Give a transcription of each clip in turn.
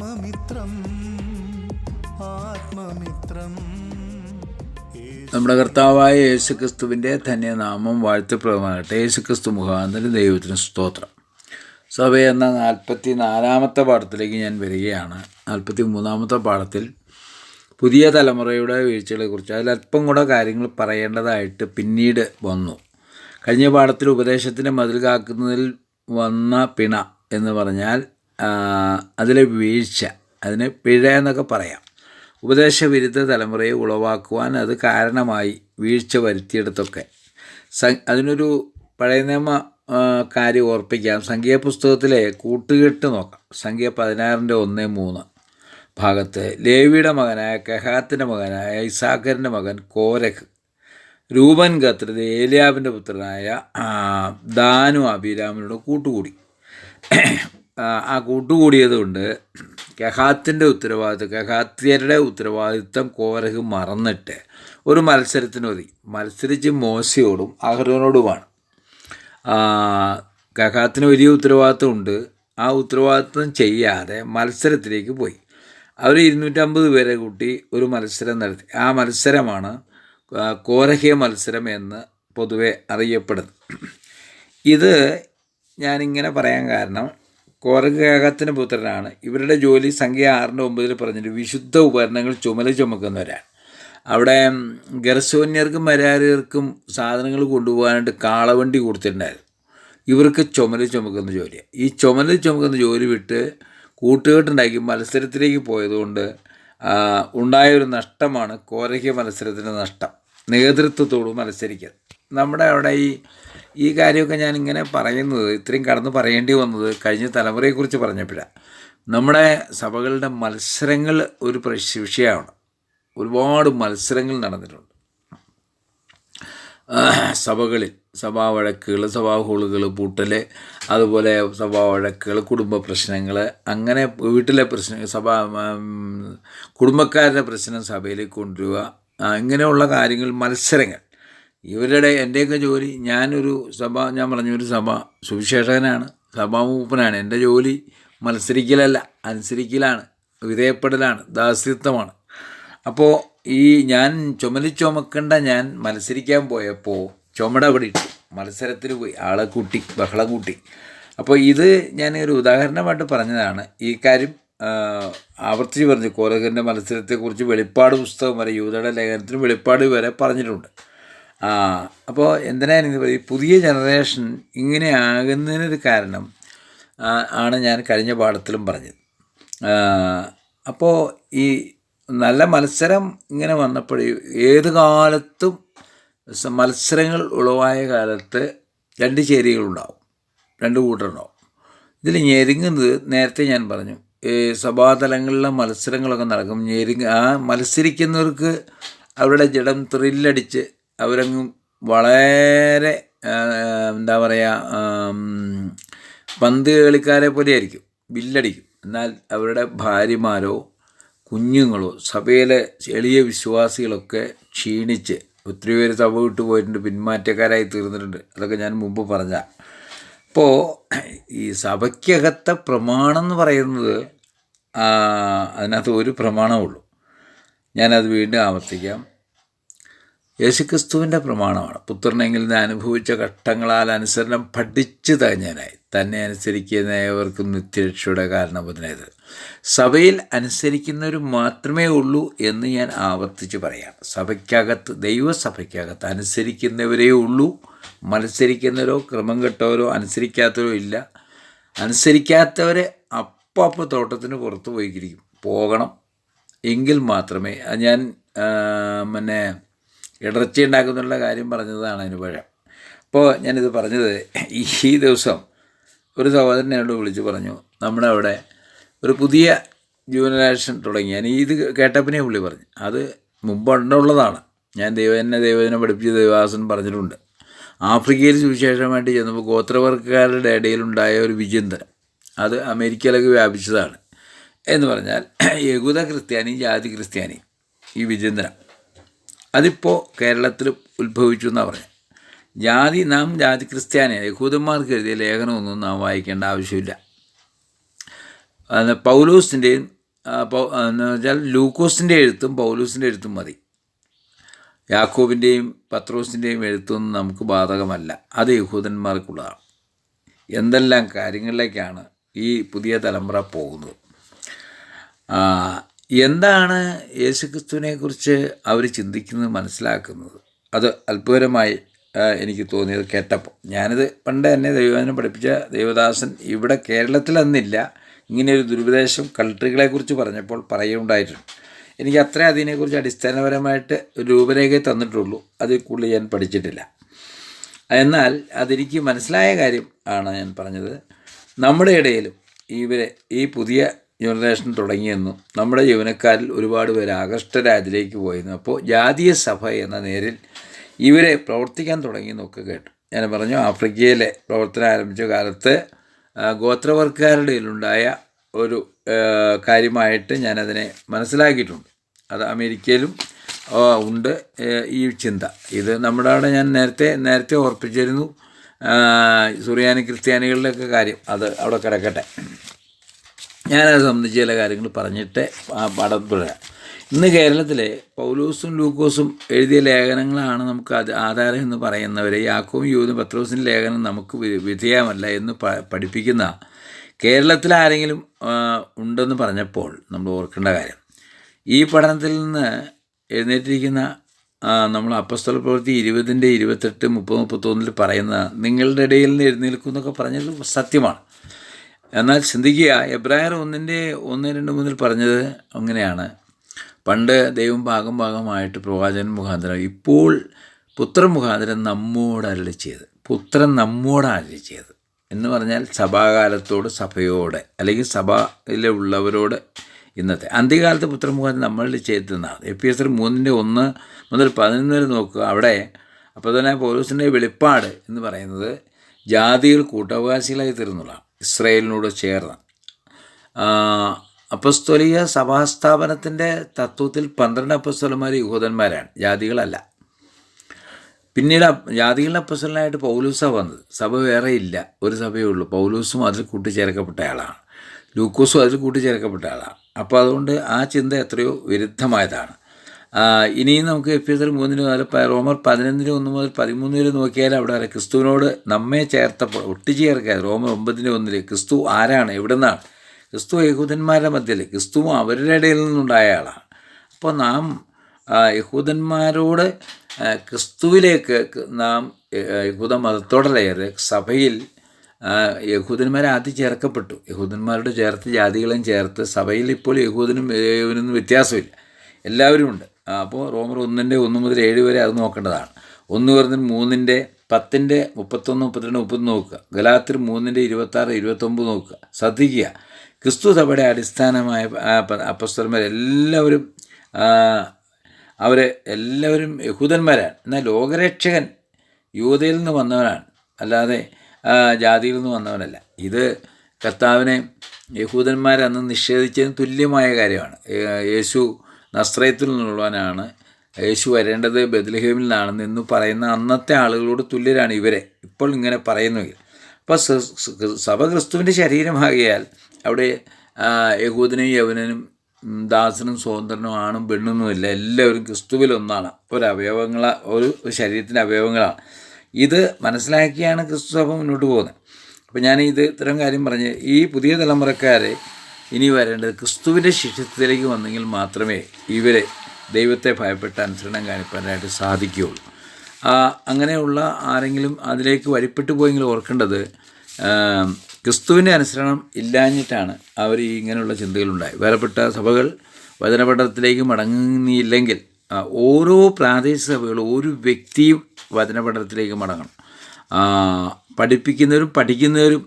ആത്മമിത്രം. നമ്മുടെ കർത്താവായ യേശുക്രിസ്തുവിൻ്റെ ധന്യനാമം വാഴ്ത്തപ്പെടുമാകട്ടെ. യേശുക്രിസ്തു മുഖാന്തരം ദൈവത്തിന് സ്തോത്രം. സഭ എന്ന 44-ാമത്തെ പാഠത്തിലേക്ക് ഞാൻ വരികയാണ്. 43-ാമത്തെ പാഠത്തിൽ പുതിയ തലമുറയുടെ വീഴ്ചകളെക്കുറിച്ച് അതിലല്പം കൂടെ കാര്യങ്ങൾ പറയേണ്ടതായിട്ട് പിന്നീട് വന്നു. കഴിഞ്ഞ പാഠത്തിൽ ഉപദേശത്തിൻ്റെ മതിൽ കാക്കുന്നതിൽ വന്ന പിണ എന്ന് പറഞ്ഞാൽ അതിലെ വീഴ്ച, അതിന് പിഴ എന്നൊക്കെ പറയാം. ഉപദേശവിരുദ്ധ തലമുറയെ ഉളവാക്കുവാൻ അത് കാരണമായി വീഴ്ച വരുത്തിയെടുത്തൊക്കെ. അതിനൊരു പഴയ നിയമ കാര്യം ഓർപ്പിക്കാം. സംഖ്യാപുസ്തകത്തിലെ കൂട്ടുകെട്ട് നോക്കാം. സംഖ്യ 16:1-3 ഭാഗത്ത് ലേവിയുടെ മകനായ കെഹാത്തിൻ്റെ മകനായ ഇസാഖറിൻ്റെ മകൻ കോരഹ്, രൂപൻ ഗോത്രത്തിൽ ഏലിയാബിൻ്റെ പുത്രനായ ദാനു അബീരാമിനോട് കൂട്ടുകൂടി. ആ കൂട്ടുകൂടിയത് കൊണ്ട് കെഹാത്യരുടെ ഉത്തരവാദിത്വം കോരഹ് മറന്നിട്ട് ഒരു മത്സരത്തിന് ഒതുങ്ങി. മത്സരിച്ച് മോശയോടും അഹരോനോടുമാണ്. കെഹാത്തിന് വലിയ ഉത്തരവാദിത്വമുണ്ട്. ആ ഉത്തരവാദിത്വം ചെയ്യാതെ മത്സരത്തിലേക്ക് പോയി. അവർ 250 പേരെ കൂട്ടി ഒരു മത്സരം നടത്തി. ആ മത്സരമാണ് കോരഹ്യ മത്സരം എന്ന് പൊതുവെ അറിയപ്പെടുന്നത്. ഇത് ഞാനിങ്ങനെ പറയാൻ കാരണം, കോരഹ് കെഹാത്തിൻ്റെ പുത്രനാണ്. ഇവരുടെ ജോലി സംഖ്യ 6:9 പറഞ്ഞിട്ട് വിശുദ്ധ ഉപകരണങ്ങൾ ചുമക്കുന്നവരാണ്. അവിടെ ഗെർശോന്യർക്കും മെരാരിയർക്കും സാധനങ്ങൾ കൊണ്ടുപോകാനായിട്ട് കാളവണ്ടി കൊടുത്തിട്ടുണ്ടായിരുന്നു. ഇവർക്ക് ചുമക്കുന്ന ജോലിയാണ്. ഈ ചുമക്കുന്ന ജോലി വിട്ട് കൂട്ടുകെട്ടുണ്ടാക്കി മത്സരത്തിലേക്ക് പോയതുകൊണ്ട് ഉണ്ടായൊരു നഷ്ടമാണ് കോരഹ്യ മത്സരത്തിൻ്റെ നഷ്ടം. നേതൃത്വത്തോട് മത്സരിക്കുക. നമ്മുടെ അവിടെ ഈ കാര്യമൊക്കെ ഞാനിങ്ങനെ പറയുന്നത്, ഇത്രയും കടന്ന് പറയേണ്ടി വന്നത് കഴിഞ്ഞ തലമുറയെക്കുറിച്ച് പറഞ്ഞപ്പോഴാണ്. നമ്മുടെ സഭകളുടെ മത്സരങ്ങൾ ഒരു വിഷയമാണ്. ഒരുപാട് മത്സരങ്ങൾ നടന്നിട്ടുണ്ട് സഭകളിൽ. സഭാ വഴക്കുകൾ, സഭാ ഹോളുകൾ പൂട്ടൽ, അതുപോലെ സഭാ വഴക്കുകൾ, കുടുംബ പ്രശ്നങ്ങൾ, അങ്ങനെ വീട്ടിലെ പ്രശ്നങ്ങൾ, കുടുംബക്കാരുടെ പ്രശ്നം സഭയിലേക്ക് കൊണ്ടുവരിക, ഇങ്ങനെയുള്ള കാര്യങ്ങൾ, മത്സരങ്ങൾ. ഇവരുടെ എൻ്റെയൊക്കെ ജോലി, ഞാൻ പറഞ്ഞൊരു സഭ സുവിശേഷകനാണ്, സഭാമൂപ്പനാണ്. എൻ്റെ ജോലി മത്സരിക്കലല്ല, അനുസരിക്കലാണ്, വിധേയപ്പെടലാണ്, ദാസ്യത്വമാണ്. അപ്പോൾ ഞാൻ ചുമക്കേണ്ട ഞാൻ മത്സരിക്കാൻ പോയപ്പോൾ ചുമട അവിടെ ഇട്ടു, മത്സരത്തിന് പോയി, ആളെ കൂട്ടി, ബഹളം കൂട്ടി. അപ്പോൾ ഇത് ഞാൻ ഒരു ഉദാഹരണമായിട്ട് പറഞ്ഞതാണ്. ഈ കാര്യം ആവർത്തിച്ച് പറഞ്ഞു. കോരഹിൻ്റെ മത്സരത്തെക്കുറിച്ച് വെളിപ്പാട് പുസ്തകം വരെ, യൂദയുടെ ലേഖനത്തിന് വെളിപ്പാട് വരെ പറഞ്ഞിട്ടുണ്ട്. അപ്പോൾ എന്തിനാണ് പുതിയ ജനറേഷൻ ഇങ്ങനെ ആകുന്നതിനൊരു കാരണം ആണ് ഞാൻ കഴിഞ്ഞ പാഠത്തിലും പറഞ്ഞത്. അപ്പോൾ ഈ നല്ല മത്സരം ഇങ്ങനെ വന്നപ്പോൾ, ഏത് കാലത്തും മത്സരങ്ങൾ ഉളവായ കാലത്ത് 2 ചേരികളുണ്ടാവും, 2 കൂട്ടരുണ്ടാവും. ഇതിൽ ഞെരുങ്ങുന്നത് നേരത്തെ ഞാൻ പറഞ്ഞു, സഭാതലങ്ങളിലെ മത്സരങ്ങളൊക്കെ നടക്കും. ആ മത്സരിക്കുന്നവർക്ക് അവരുടെ ജഡം ത്രില്ലടിച്ച് അവരങ്ങ് വളരെ എന്താ പറയുക, പന്ത് കളിക്കാരെ പോലെ ആയിരിക്കും, ബില്ലടിക്കും. എന്നാൽ അവരുടെ ഭാര്യമാരോ കുഞ്ഞുങ്ങളോ സഭയിലെ എളിയ വിശ്വാസികളൊക്കെ ക്ഷീണിച്ച് ഒത്തിരി പേര് സഭ വിട്ടു പോയിട്ടുണ്ട്, പിന്മാറ്റക്കാരായി തീർന്നിട്ടുണ്ട്. അതൊക്കെ ഞാൻ മുമ്പ് പറഞ്ഞ. അപ്പോൾ ഈ സഭയ്ക്കകത്തെ പ്രമാണം എന്ന് പറയുന്നത്, അതിനകത്ത് ഒരു പ്രമാണമുള്ളൂ. ഞാനത് വീണ്ടും ആവർത്തിക്കാം. യേശുക്രിസ്തുവിൻ്റെ പ്രമാണമാണ്. പുത്രനെങ്കിൽ നിന്ന് അനുഭവിച്ച കഷ്ടങ്ങളാൽ അനുസരണം പഠിച്ചു തകഞ്ഞനായി തന്നെ അനുസരിക്കുന്ന ഏവർക്കും നിത്യരക്ഷയുടെ കാരണബോധനത്. സഭയിൽ അനുസരിക്കുന്നവർ മാത്രമേ ഉള്ളൂ എന്ന് ഞാൻ ആവർത്തിച്ച് പറയാം. സഭയ്ക്കകത്ത്, ദൈവസഭയ്ക്കകത്ത് അനുസരിക്കുന്നവരേ ഉള്ളൂ. മത്സരിക്കുന്നവരോ ക്രമം കെട്ടവരോ അനുസരിക്കാത്തവരോ ഇല്ല. അനുസരിക്കാത്തവരെ അപ്പോൾ തോട്ടത്തിന് പുറത്ത് പോകണം. എങ്കിൽ മാത്രമേ, ഞാൻ ഇടർച്ച ഉണ്ടാക്കുന്നുള്ള കാര്യം പറഞ്ഞതാണ് അതിന് പഴം. അപ്പോൾ ഞാനിത് പറഞ്ഞത്, ഈ ദിവസം ഒരു സഹോദരൻ എന്നോട് വിളിച്ച് പറഞ്ഞു, നമ്മുടെ അവിടെ ഒരു പുതിയ ജൂനറേഷൻ തുടങ്ങി. ഞാൻ ഇത് കേട്ടപ്പിനെ പുള്ളി പറഞ്ഞു, അത് മുമ്പുള്ളതാണ്. ഞാൻ ദൈവജനം പഠിപ്പിച്ച ദേവാസൻ പറഞ്ഞിട്ടുണ്ട്. ആഫ്രിക്കയിൽ സുവിശേഷമായിട്ട് ചെന്നപ്പോൾ ഗോത്രവർഗക്കാരുടെ ഇടയിലുണ്ടായ ഒരു വിചിന്തനം, അത് അമേരിക്കയിലൊക്കെ വ്യാപിച്ചതാണ്. എന്ന് പറഞ്ഞാൽ യഹൂദ ക്രിസ്ത്യാനി, ജാതി ക്രിസ്ത്യാനി, ഈ വിചിന്തനം അതിപ്പോൾ കേരളത്തിൽ ഉത്ഭവിച്ചു എന്നാണ് പറഞ്ഞത്. നാം ജാതി ക്രിസ്ത്യാനി, യഹൂദന്മാർക്ക് എഴുതിയ ലേഖനമൊന്നും നാം വായിക്കേണ്ട ആവശ്യമില്ല. പൗലോസിൻ്റെയും എന്ന് വെച്ചാൽ ലൂക്കോസിൻ്റെ എഴുത്തും പൗലോസിൻ്റെ എഴുത്തും മതി. യാക്കോബിൻ്റെയും പത്രോസിൻ്റെയും എഴുത്തൊന്നും നമുക്ക് ബാധകമല്ല. അത് യഹൂദന്മാർക്കുള്ളതാണ്. എന്തെല്ലാം കാര്യങ്ങളിലേക്കാണ് ഈ പുതിയ തലമുറ പോകുന്നത്. എന്താണ് യേശുക്രിസ്തുവിനെക്കുറിച്ച് അവർ ചിന്തിക്കുന്നത്, മനസ്സിലാക്കുന്നത്, അത് അത്ഭുതകരമായി എനിക്ക് തോന്നിയത് കേട്ടപ്പോൾ. ഞാനിത് പണ്ട് എന്നെ ദൈവവചനം പഠിപ്പിച്ച ദേവദാസൻ ഇവിടെ കേരളത്തിൽ അന്നില്ല, ഇങ്ങനെയൊരു ദുരുപദേശം കൾട്ടറികളെക്കുറിച്ച് പറഞ്ഞപ്പോൾ പറയുകയുണ്ടായിട്ടുണ്ട്. എനിക്ക് അത്ര അതിനെക്കുറിച്ച് അടിസ്ഥാനപരമായിട്ട് രൂപരേഖ തന്നിട്ടുള്ളൂ, അതിൽ കൂടുതൽ ഞാൻ പഠിച്ചിട്ടില്ല. എന്നാൽ അതെനിക്ക് മനസ്സിലായ കാര്യം ആണ് ഞാൻ പറഞ്ഞത്. നമ്മുടെ ഇടയിലും ഇവരെ ഈ പുതിയ ജനറേഷൻ തുടങ്ങിയെന്നും നമ്മുടെ യൗവനക്കാരിൽ ഒരുപാട് പേര് ആകൃഷ്ടരായി അതിലേക്ക് പോയിരുന്നു. അപ്പോൾ ജാതീയ സഭ എന്ന നേരിൽ ഇവരെ പ്രവർത്തിക്കാൻ തുടങ്ങിയെന്നൊക്കെ കേട്ടു. ഞാൻ പറഞ്ഞു, ആഫ്രിക്കയിലെ പ്രവർത്തനം ആരംഭിച്ച കാലത്ത് ഗോത്രവർഗക്കാരുടെ ഇടയിലുണ്ടായ ഒരു കാര്യമായിട്ട് ഞാനതിനെ മനസ്സിലാക്കിയിട്ടുണ്ട്. അത് അമേരിക്കയിലും ഉണ്ട് ഈ ചിന്ത. ഇത് നമ്മുടെ അവിടെ ഞാൻ നേരത്തെ ഓർപ്പിച്ചിരുന്നു. സുറിയാനി ക്രിസ്ത്യാനികളുടെയൊക്കെ കാര്യം അത് അവിടെ കിടക്കട്ടെ. ഞാനത് സംബന്ധിച്ച് ചില കാര്യങ്ങൾ പറഞ്ഞിട്ട് പാഠം തുടരാം. ഇന്ന് കേരളത്തിലെ പൗലോസും ലൂക്കോസും എഴുതിയ ലേഖനങ്ങളാണ് നമുക്ക് ആധാരം എന്ന് പറയുന്നവരെ യാക്കോബും യൂദയും പത്രോസിൻ്റെ ലേഖനം നമുക്ക് വിധേയമല്ല എന്ന് പഠിപ്പിക്കുന്ന കേരളത്തിൽ ആരെങ്കിലും ഉണ്ടെന്ന് പറഞ്ഞപ്പോൾ നമ്മൾ ഓർക്കേണ്ട കാര്യം, ഈ പഠനത്തിൽ നിന്ന് എഴുന്നേറ്റിരിക്കുന്ന നമ്മൾ അപ്പോസ്തല പ്രവൃത്തി 20-ന്റെ 28, 30, 31 പറയുന്ന നിങ്ങളുടെ ഇടയിൽ നിന്ന് എഴുന്നേൽക്കുമെന്നൊക്കെ പറഞ്ഞത് സത്യമാണ്. എന്നാൽ ചിന്തിക്കുക, എബ്രായർ 1-ന്റെ 1-2 പറഞ്ഞത് അങ്ങനെയാണ്. പണ്ട് ദൈവം ഭാഗമായിട്ട് പ്രവാചകൻ മുഖാന്തരം, ഇപ്പോൾ പുത്രൻ മുഖാന്തരം നമ്മോട് അരുളി ചെയ്ത്. പുത്രൻ നമ്മോട് അരുളി ചെയ്ത് എന്ന് പറഞ്ഞാൽ സഭാകാലത്തോട്, സഭയോട്, അല്ലെങ്കിൽ സഭയിലുള്ളവരോട്. ഇന്നത്തെ അന്ത്യകാലത്ത് പുത്രൻ മുഖാന്തരം നമ്മളിൽ ചെയ്തെന്നാണ്. എഫെസ്യർ 3-1 മുതൽ 11 വരെ നോക്കുക. അവിടെ അപ്പോൾ തന്നെ പൗലോസിൻ്റെ വെളിപ്പാട് എന്ന് പറയുന്നത് ജാതികൾ കൂട്ടവകാശികളായി തീർന്നുള്ളതാണ്, ഇസ്രായേലിനോട് ചേർന്ന്. അപ്പസ്തോലിക സഭാസ്ഥാപനത്തിൻ്റെ തത്വത്തിൽ 12 അപ്പസ്തോലന്മാർ യഹൂദന്മാരാണ്, ജാതികളല്ല. പിന്നീട് ജാതികളുടെ അപ്പസ്തോലനായിട്ട് പൗലൂസാണ് വന്നത്. സഭ വേറെ ഇല്ല, ഒരു സഭയേ ഉള്ളൂ. പൗലൂസും അതിൽ കൂട്ടിച്ചേർക്കപ്പെട്ട ആളാണ്, ലൂക്കോസും അതിൽ കൂട്ടിച്ചേർക്കപ്പെട്ട ആളാണ്. അപ്പോൾ അതുകൊണ്ട് ആ ചിന്ത എത്രയോ വിരുദ്ധമായതാണ്. ഇനിയും നമുക്ക് എഫെസ്യർ 3 റോമർ 11-1 മുതൽ 13 വരെ നോക്കിയാൽ അവിടെ ക്രിസ്തുവിനോട് നമ്മെ ചേർത്തപ്പോൾ ഒട്ടിച്ചേർക്കുക. റോമർ 9-1 ക്രിസ്തു ആരാണ്, എവിടെ നിന്നാണ്? ക്രിസ്തു യഹൂദന്മാരുടെ മധ്യത്തിൽ, ക്രിസ്തുവും അവരുടെ ഇടയിൽ നിന്നുണ്ടായ ആളാണ്. അപ്പോൾ നാം യഹൂദന്മാരോട് ക്രിസ്തുവിലേക്ക് നാം യഹൂദ മതത്തോടല്ലേറെ സഭയിൽ യഹൂദന്മാരെ ആദ്യം ചേർക്കപ്പെട്ടു. യഹൂദന്മാരോട് ചേർത്ത് ജാതികളെയും ചേർത്ത് സഭയിൽ ഇപ്പോൾ യഹൂദനും യവനൊന്നും വ്യത്യാസമില്ല, എല്ലാവരും ഉണ്ട്. അപ്പോൾ റോമർ 1-1 മുതൽ 7 വരെ അത് നോക്കേണ്ടതാണ്. 1 കൊരിന്ത്യർ 3-10, 31, 32, 30 നോക്കുക. ഗലാത്യർ 3-26, 29 നോക്കുക. ശ്രദ്ധിക്കുക, ക്രിസ്തു സഭയുടെ അടിസ്ഥാനമായ അപ്പസ്തലന്മാരെല്ലാവരും എല്ലാവരും യഹൂദന്മാരാണ്. എന്നാൽ ലോകരക്ഷകൻ യൂദയിൽ നിന്ന് വന്നവനാണ്, അല്ലാതെ ജാതിയിൽ നിന്ന് വന്നവനല്ല. ഇത് കർത്താവിനെ യഹൂദന്മാരന്ന് നിഷേധിച്ചതിന് തുല്യമായ കാര്യമാണ്. യേശു നസ്രയത്തിൽ നിന്നുള്ളവനാണ്, യേശു വരേണ്ടത് ബെത്ലഹേമിൽ നിന്നാണെന്ന് എന്ന് പറയുന്ന അന്നത്തെ ആളുകളോട് തുല്യരാണ് ഇവരെ ഇപ്പോൾ ഇങ്ങനെ പറയുന്നെങ്കിൽ. അപ്പോൾ സഭ ക്രിസ്തുവിൻ്റെ ശരീരമാകിയാൽ അവിടെ യഹൂദനും യവനനും ദാസനും സ്വതന്ത്രനും ആണും പെണ്ണൊന്നുമില്ല, എല്ലാവരും ക്രിസ്തുവിൽ ഒന്നാണ്, ഒരു ശരീരത്തിൻ്റെ അവയവങ്ങളാണ്. ഇത് മനസ്സിലാക്കിയാണ് ക്രിസ്തു സഭ മുന്നോട്ട് പോകുന്നത്. അപ്പോൾ ഞാൻ ഇത്തരം കാര്യം പറഞ്ഞ് ഈ പുതിയ തലമുറക്കാരെ ഇനി വരേണ്ടത് ക്രിസ്തുവിൻ്റെ ശിഷ്യത്വത്തിലേക്ക് വന്നെങ്കിൽ മാത്രമേ ഇവരെ ദൈവത്തെ ഭയപ്പെട്ട് അനുസരണം കാണിക്കാനായിട്ട് സാധിക്കുകയുള്ളൂ. അങ്ങനെയുള്ള ആരെങ്കിലും അതിലേക്ക് വഴിപ്പെട്ടു പോയെങ്കിൽ ഓർക്കേണ്ടത്, ക്രിസ്തുവിൻ്റെ അനുസരണം ഇല്ലാഞ്ഞിട്ടാണ് അവർ ഇങ്ങനെയുള്ള ചിന്തകളുണ്ടായി. വേറെപ്പെട്ട സഭകൾ വചനപഠനത്തിലേക്ക് മടങ്ങുന്നില്ലെങ്കിൽ ഓരോ പ്രാദേശിക സഭകളും ഓരോ വ്യക്തിയും വചനപഠനത്തിലേക്ക് മടങ്ങണം. പഠിക്കുന്നവരും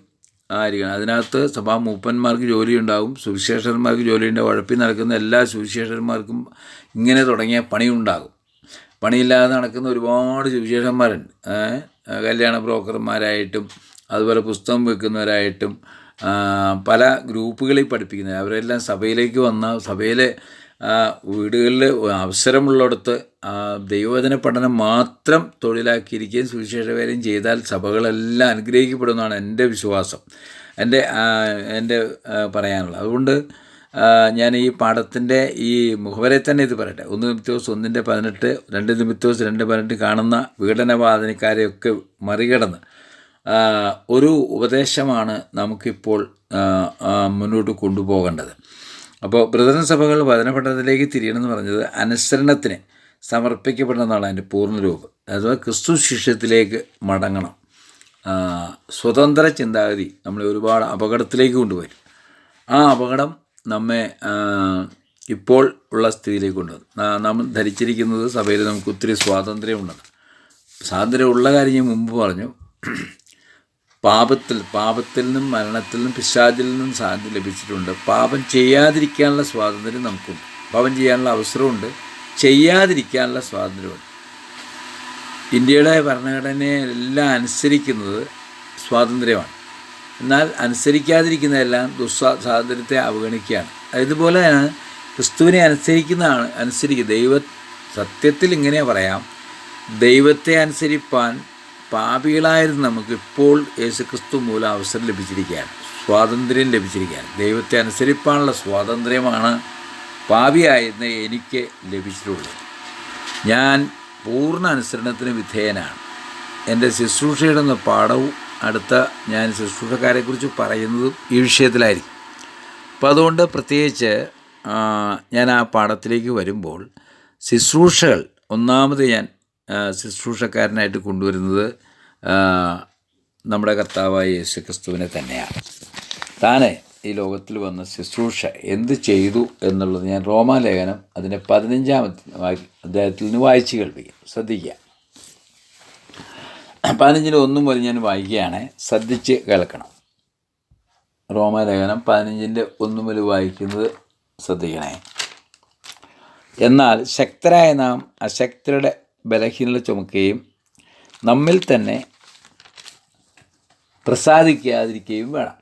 ആയിരിക്കണം. അതിനകത്ത് സഭാ മൂപ്പന്മാർക്ക് ജോലിയുണ്ടാകും, സുവിശേഷന്മാർക്ക് ജോലിയുണ്ടാകും. ഉഴപ്പി നടക്കുന്ന എല്ലാ സുവിശേഷന്മാർക്കും ഇങ്ങനെ തുടങ്ങിയ പണിയുണ്ടാകും. പണിയില്ലാതെ നടക്കുന്ന ഒരുപാട് സുവിശേഷന്മാരുണ്ട്. കല്യാണ ബ്രോക്കർമാരായിട്ടും അതുപോലെ പുസ്തകം വെക്കുന്നവരായിട്ടും പല ഗ്രൂപ്പുകളിൽ പഠിപ്പിക്കുന്നത്. അവരെല്ലാം സഭയിലേക്ക് വന്ന സഭയിലെ വീടുകളിൽ അവസരമുള്ളിടത്ത് ദൈവവചന പഠനം മാത്രം തൊഴിലാക്കിയിരിക്കുകയും സുവിശേഷ വേലയും ചെയ്താൽ സഭകളെല്ലാം അനുഗ്രഹിക്കപ്പെടുമെന്നാണ് എൻ്റെ വിശ്വാസം. എൻ്റെ പറയാനുള്ളത്. അതുകൊണ്ട് ഞാൻ ഈ പാഠത്തിൻ്റെ ഈ മുഖവരെ തന്നെ ഇത് പറയട്ടെ. 1 തിമോഥെയോസ് 1:18, 2 തിമോഥെയോസ് 2:18 കാണുന്ന വിഘടനവാദനക്കാരെയൊക്കെ മറികടന്ന് ഒരു ഉപദേശമാണ് നമുക്കിപ്പോൾ മുന്നോട്ട് കൊണ്ടുപോകേണ്ടത്. അപ്പോൾ ബ്രദറൻ സഭകൾ വചനപഠനത്തിലേക്ക് തിരിയണമെന്ന് പറഞ്ഞത് അനുസരണത്തിന് സമർപ്പിക്കപ്പെടണമെന്നാണ് അതിൻ്റെ പൂർണ്ണരൂപം. അഥവാ ക്രിസ്തു ശിഷ്യത്തിലേക്ക് മടങ്ങണം. സ്വതന്ത്ര ചിന്താഗതി നമ്മളെ ഒരുപാട് അപകടത്തിലേക്ക് കൊണ്ടുവരും. ആ അപകടം നമ്മെ ഇപ്പോൾ ഉള്ള സ്ഥിതിയിലേക്ക് കൊണ്ടുവന്നു. നാം ധരിച്ചിരിക്കുന്നത് സഭയിൽ നമുക്ക് ഒത്തിരി സ്വാതന്ത്ര്യമുണ്ടെന്ന്. സ്വാതന്ത്ര്യമുള്ള കാര്യം ഞാൻ മുമ്പ് പറഞ്ഞു. പാപത്തിൽ നിന്നും മരണത്തിൽ നിന്നും പിശാചിൽ നിന്നും സ്വാതന്ത്ര്യം ലഭിച്ചിട്ടുണ്ട്. പാപം ചെയ്യാതിരിക്കാനുള്ള സ്വാതന്ത്ര്യം നമുക്കുണ്ട്. പാപം ചെയ്യാനുള്ള അവസരമുണ്ട്, ചെയ്യാതിരിക്കാനുള്ള സ്വാതന്ത്ര്യമുണ്ട്. ഇന്ത്യയുടെ ഭരണഘടനയെ എല്ലാം അനുസരിക്കുന്നത് സ്വാതന്ത്ര്യമാണ്. എന്നാൽ അനുസരിക്കാതിരിക്കുന്നതെല്ലാം സ്വാതന്ത്ര്യത്തെ അവഗണിക്കുകയാണ്. ഇതുപോലെയാണ് ക്രിസ്തുവിനെ അനുസരിക്കുക. സത്യത്തിൽ ഇങ്ങനെ പറയാം, ദൈവത്തെ അനുസരിപ്പാൻ പാപികളായിരുന്നു നമുക്ക് ഇപ്പോൾ യേശുക്രിസ്തു മൂലം അവസരം ലഭിച്ചിരിക്കുകയാണ്, സ്വാതന്ത്ര്യം ലഭിച്ചിരിക്കുകയാണ്. ദൈവത്തെ അനുസരിപ്പാനുള്ള സ്വാതന്ത്ര്യമാണ് പാപിയായിരുന്ന എനിക്ക് ലഭിച്ചിട്ടുള്ളത്. ഞാൻ പൂർണ്ണ അനുസരണത്തിന് വിധേയനാണ്. എൻ്റെ ശുശ്രൂഷയുടെ പാഠവും അടുത്ത ഞാൻ ശുശ്രൂഷക്കാരെക്കുറിച്ച് പറയുന്നതും ഈ വിഷയത്തിലായിരിക്കും. അപ്പോൾ അതുകൊണ്ട് പ്രത്യേകിച്ച് ഞാൻ ആ പാഠത്തിലേക്ക് വരുമ്പോൾ ശുശ്രൂഷകൾ ഒന്നാമത് ഞാൻ ശുശ്രൂഷക്കാരനായിട്ട് കൊണ്ടുവരുന്നത് നമ്മുടെ കർത്താവായ യേശുക്രിസ്തുവിനെ തന്നെയാണ്. താനെ ഈ ലോകത്തിൽ വന്ന ശുശ്രൂഷ എന്ത് ചെയ്തു എന്നുള്ളത് ഞാൻ റോമാലേഖനം അതിൻ്റെ 15-ാം അധ്യായത്തിൽ നിന്ന് വായിച്ച് കേൾപ്പിക്കാം. ശ്രദ്ധിക്കുക. 15:1 മുതൽ ഞാൻ വായിക്കുകയാണ്, ശ്രദ്ധിച്ച് കേൾക്കണം. റോമാലേഖനം 15:1 മുതൽ വായിക്കുന്നത് ശ്രദ്ധിക്കണേ. എന്നാൽ ശക്തരായ നാം അശക്തരുടെ ബലഹീനത ചുമക്കുകയും നമ്മിൽ തന്നെ പ്രസാദിക്കാതിരിക്കുകയും വേണം.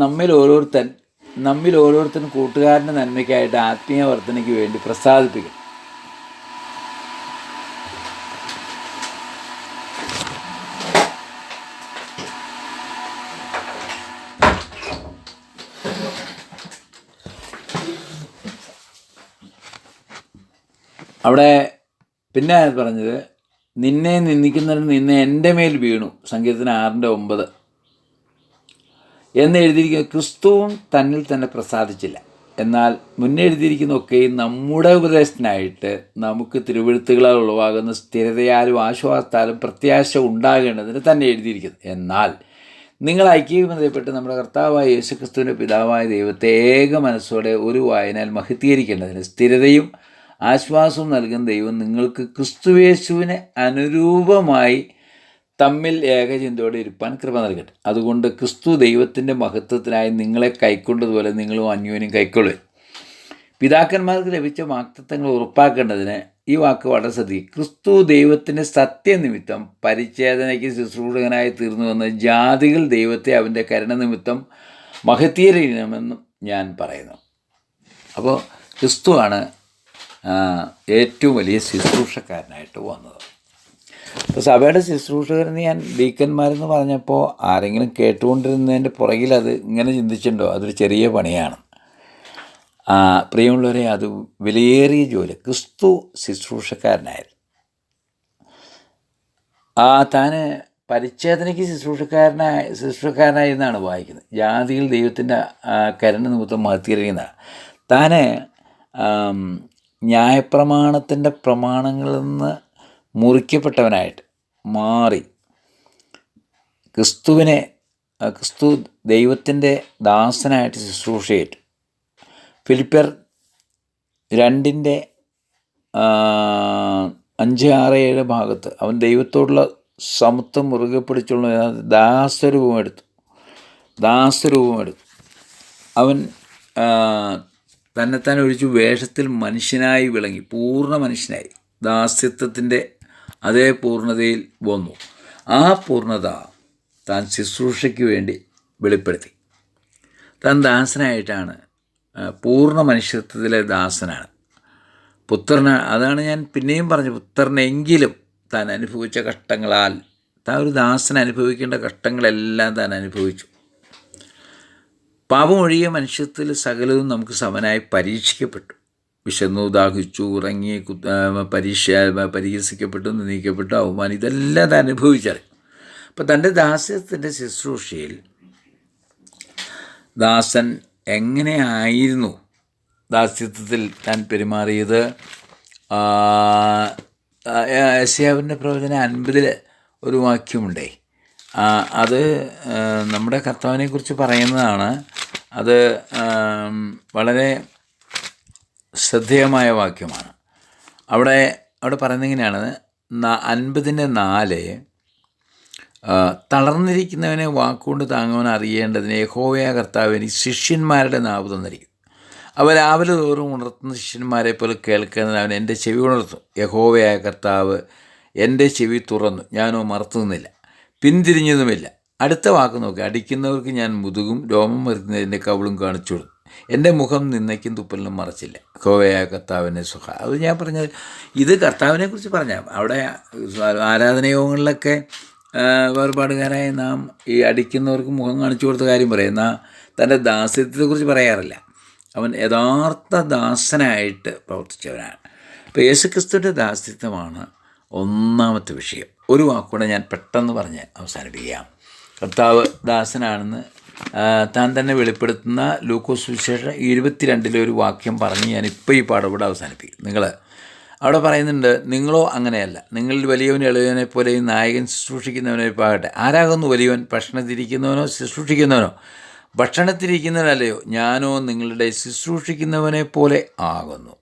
നമ്മിൽ ഓരോരുത്തരും കൂട്ടുകാരൻ്റെ നന്മയ്ക്കായിട്ട് ആത്മീയ വർധനയ്ക്ക് വേണ്ടി പ്രസാദിപ്പിക്കും. അവിടെ പിന്നെ പറഞ്ഞത്, നിന്നെ നിന്ദിക്കുന്നവർ നിന്നെ എൻ്റെ മേൽ വീണു, സങ്കീർത്തനം 6:9 എന്ന് എഴുതിയിരിക്കുന്ന ക്രിസ്തുവും തന്നിൽ തന്നെ പ്രസാദിച്ചില്ല. എന്നാൽ മുന്നേ എഴുതിയിരിക്കുന്നതൊക്കെയും നമ്മുടെ ഉപദേശത്തിനായിട്ട് നമുക്ക് തിരുവെഴുത്തുകളാൽ ഉളവാകുന്ന സ്ഥിരതയാലും ആശ്വാസത്താലും പ്രത്യാശ ഉണ്ടാകേണ്ടതിന് തന്നെ എഴുതിയിരിക്കുന്നു. എന്നാൽ നിങ്ങൾ ഐക്യബന്ധപ്പെട്ട് നമ്മുടെ കർത്താവായ യേശുക്രിസ്തുവിൻ്റെ പിതാവായ ദൈവത്തെ ഏക മനസ്സോടെ ഒരു വായനയിൽ മഹത്വീകരിക്കേണ്ടതിന് സ്ഥിരതയും ആശ്വാസവും നൽകുന്ന ദൈവം നിങ്ങൾക്ക് ക്രിസ്തുയേശുവിനെ അനുരൂപമായി തമ്മിൽ ഏകചിന്തയോടെ ഇരുപ്പാൻ കൃപ നൽകട്ടെ. അതുകൊണ്ട് ക്രിസ്തു ദൈവത്തിൻ്റെ മഹത്വത്തിനായി നിങ്ങളെ കൈക്കൊണ്ടതുപോലെ നിങ്ങളും അന്യോന്യം കൈക്കൊള്ളുക. പിതാക്കന്മാർക്ക് ലഭിച്ച വാഗ്ദത്തങ്ങൾ ഉറപ്പാക്കേണ്ടതിന് ഈ വാക്ക് വളരെ ശ്രദ്ധിക്കും. ക്രിസ്തു ദൈവത്തിൻ്റെ സത്യനിമിത്തം പരിച്ഛേദനയ്ക്ക് ശുശ്രൂഷകനായി തീർന്നുവെന്ന് ജാതികൾ ദൈവത്തെ അവൻ്റെ കരുണനിമിത്തം മഹത്വീകരിക്കണമെന്നും ഞാൻ പറയുന്നു. അപ്പോൾ ക്രിസ്തുവാണ് ഏറ്റവും വലിയ ശുശ്രൂഷക്കാരനായിട്ട് വന്നത്. അപ്പോൾ സഭയുടെ ശുശ്രൂഷകരെന്ന് ഞാൻ ഡീക്കന്മാരെന്ന് പറഞ്ഞപ്പോൾ ആരെങ്കിലും കേട്ടുകൊണ്ടിരുന്നതിൻ്റെ പുറകിൽ അത് ഇങ്ങനെ ചിന്തിച്ചിട്ടുണ്ടോ? അതൊരു ചെറിയ പണിയാണ്. പ്രിയമുള്ളവരെ, അത് വിലയേറിയ ജോലി. ക്രിസ്തു ശുശ്രൂഷക്കാരനായിരുന്നു. താൻ പരിച്ഛേദനയ്ക്ക് ശുശ്രൂഷക്കാരനായി എന്നാണ് വായിക്കുന്നത്. ജാതികൾ ദൈവത്തിൻ്റെ കരുണ നിമിത്തം മഹത്വീകരിക്കുന്നതാണ്. താൻ ന്യായപ്രമാണത്തിൻ്റെ പ്രമാണങ്ങളിൽ നിന്ന് മുറിക്കപ്പെട്ടവനായിട്ട് മാറി ക്രിസ്തു ദൈവത്തിൻ്റെ ദാസനായിട്ട് ശുശ്രൂഷയേറ്റു. ഫിലിപ്പിയർ 2:5-6-7 ഭാഗത്ത് അവൻ ദൈവത്തോടുള്ള സമത്വം മുറുകെ പിടിച്ചുള്ള ദാസരൂപമെടുത്തു. അവൻ തന്നെത്താൻ ഒഴിച്ചു വേഷത്തിൽ മനുഷ്യനായി വിളങ്ങി, പൂർണ്ണ മനുഷ്യനായി ദാസ്യത്വത്തിൻ്റെ അതേ പൂർണ്ണതയിൽ വന്നു. ആ പൂർണ്ണത താൻ ശുശ്രൂഷയ്ക്ക് വേണ്ടി വെളിപ്പെടുത്തി. താൻ ദാസനായിട്ടാണ്, പൂർണ്ണ മനുഷ്യത്വത്തിലെ ദാസനാണ്, പുത്രനാണ്. അതാണ് ഞാൻ പിന്നെയും പറഞ്ഞു, പുത്രനെങ്കിലും താൻ അനുഭവിച്ച കഷ്ടങ്ങളാൽ, താൻ ഒരു ദാസൻ അനുഭവിക്കേണ്ട കഷ്ടങ്ങളെല്ലാം താൻ അനുഭവിച്ചു. പാപം ഒഴികെ മനുഷ്യത്തിൽ സകലവും നമുക്ക് സമനായി പരീക്ഷിക്കപ്പെട്ടു. വിശന്നു, ദാഹിച്ചു, ഉറങ്ങി, പരിഹസിക്കപ്പെട്ടു, നിന്ദിക്കപ്പെട്ടു, അവമാനം, ഇതെല്ലാം താൻ അനുഭവിച്ചറിയും. അപ്പം തൻ്റെ ദാസ്യത്തിൻ്റെ ശുശ്രൂഷയിൽ ദാസൻ എങ്ങനെയായിരുന്നു ദാസ്യത്വത്തിൽ താൻ പെരുമാറിയത്? യെശയ്യാവിൻ്റെ പ്രവചനം 50 ഒരു വാക്യമുണ്ടേ. അത് നമ്മുടെ കർത്താവിനെക്കുറിച്ച് പറയുന്നതാണ്. അത് വളരെ ശ്രദ്ധേയമായ വാക്യമാണ്. അവിടെ പറയുന്നത് ഇങ്ങനെയാണ്, 50:4 തളർന്നിരിക്കുന്നവനെ വാക്കുകൊണ്ട് താങ്ങുവാൻ അറിയേണ്ടതിന് യഹോവയായ കർത്താവ് എനിക്ക് ശിഷ്യന്മാരുടെ നാവ് തന്നിരിക്കും. അവ രാവിലെ തോറും ഉണർത്തുന്ന ശിഷ്യന്മാരെ പോലെ കേൾക്കുന്നതിന് അവൻ എൻ്റെ ചെവി ഉണർത്തും. യഹോവയായ കർത്താവ് എൻ്റെ ചെവി തുറന്നു, ഞാനോ മറുത്തുനിന്നില്ല, പിന്തിരിഞ്ഞതുമില്ല. അടുത്ത വാക്ക് നോക്കി, അടിക്കുന്നവർക്ക് ഞാൻ മുതുകും, രോമം വരുന്നതിൻ്റെ കവിളും കാണിച്ചു കൊടുത്തു. എൻ്റെ മുഖം നിന്നയ്ക്കും തുപ്പലിനും മറച്ചില്ല. യഹോവയായ കർത്താവിനെ അത് ഞാൻ പറഞ്ഞത് ഇത് കർത്താവിനെക്കുറിച്ച് പറഞ്ഞാൽ. അവിടെ ആരാധനയോഗങ്ങളിലൊക്കെ വേർപാടുകാരായ നാം ഈ അടിക്കുന്നവർക്ക് മുഖം കാണിച്ചു കൊടുത്ത കാര്യം പറയും. എന്നാൽ തൻ്റെ ദാസ്യത്വത്തെക്കുറിച്ച് പറയാറില്ല. അവൻ യഥാർത്ഥ ദാസനായിട്ട് പ്രവർത്തിച്ചവനാണ്. അപ്പോൾ യേശുക്രിസ്തുവിൻ്റെ ദാസ്യത്വമാണ് ഒന്നാമത്തെ വിഷയം. ഒരു വാക്കുകൂടെ ഞാൻ പെട്ടെന്ന് പറഞ്ഞ് അവസാനിപ്പിക്കാം. കർത്താവ് ദാസനാണെന്ന് താൻ തന്നെ വെളിപ്പെടുത്തുന്ന ലൂക്കോസ് സുവിശേഷം 22 ഒരു വാക്യം പറഞ്ഞ് ഞാനിപ്പോൾ ഈ പാഠവിടെ അവസാനിപ്പിക്കും. അവിടെ പറയുന്നുണ്ട്, നിങ്ങളോ അങ്ങനെയല്ല, നിങ്ങളിൽ വലിയവൻ എളിയവനെ പോലെയും നായകൻ ശുശ്രൂഷിക്കുന്നവനെ പാകട്ടെ. ആരാകുന്നു വലിയവൻ? ഭക്ഷണത്തിരിക്കുന്നവനോ ശുശ്രൂഷിക്കുന്നവനോ? ഭക്ഷണത്തിരിക്കുന്നവനല്ലയോ, ഞാനോ നിങ്ങളുടെ ശുശ്രൂഷിക്കുന്നവനെ പോലെ ആകുന്നു.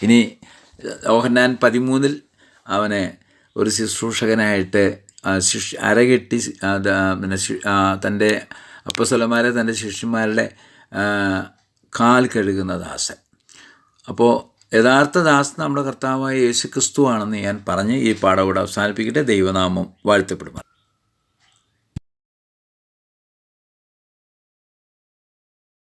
ഇനി യോഹന്നാൻ 13 അവനെ ഒരു ശുശ്രൂഷകനായിട്ട് അരകെട്ടി പിന്നെ തൻ്റെ അപ്പോസ്തലന്മാരെ, തൻ്റെ ശിഷ്യന്മാരുടെ കാൽ കഴുകുന്ന ദാസൻ. അപ്പോൾ യഥാർത്ഥ ദാസൻ നമ്മുടെ കർത്താവായ യേശുക്രിസ്തു ആണെന്ന് ഞാൻ പറഞ്ഞ് ഈ പാഠം ഇവിടെ അവസാനിപ്പിക്കട്ടെ. ദൈവനാമം വാഴ്ത്തപ്പെടും.